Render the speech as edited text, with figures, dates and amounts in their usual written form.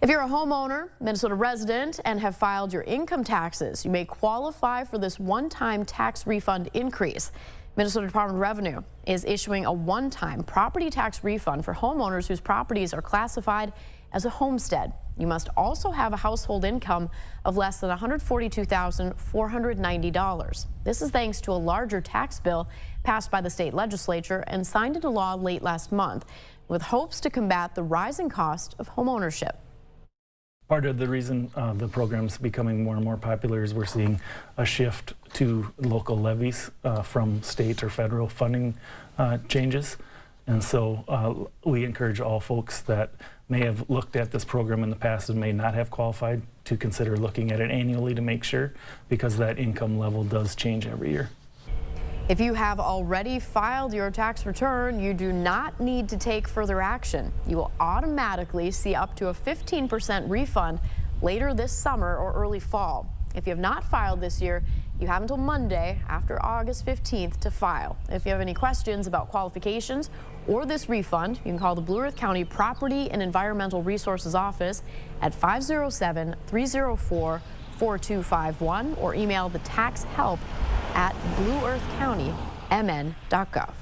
If you're a homeowner, Minnesota resident, and have filed your income taxes, you may qualify for this one-time tax refund increase. Minnesota Department of Revenue is issuing a one-time property tax refund for homeowners whose properties are classified as a homestead. You must also have a household income of less than $142,490. This is thanks to a larger tax bill passed by the state legislature and signed into law late last month, with hopes to combat the rising cost of homeownership. Part of the reason the program's becoming more and more popular is we're seeing a shift to local levies from state or federal funding changes. And so we encourage all folks that may have looked at this program in the past and may not have qualified to consider looking at it annually to make sure, because that income level does change every year. If you have already filed your tax return, you do not need to take further action. You will automatically see up to a 15% refund later this summer or early fall. If you have not filed this year, you have until Monday after August 15th to file. If you have any questions about qualifications or this refund, you can call the Blue Earth County Property and Environmental Resources Office at 507-304-4251 or email the tax help at blueearthcountymn.gov.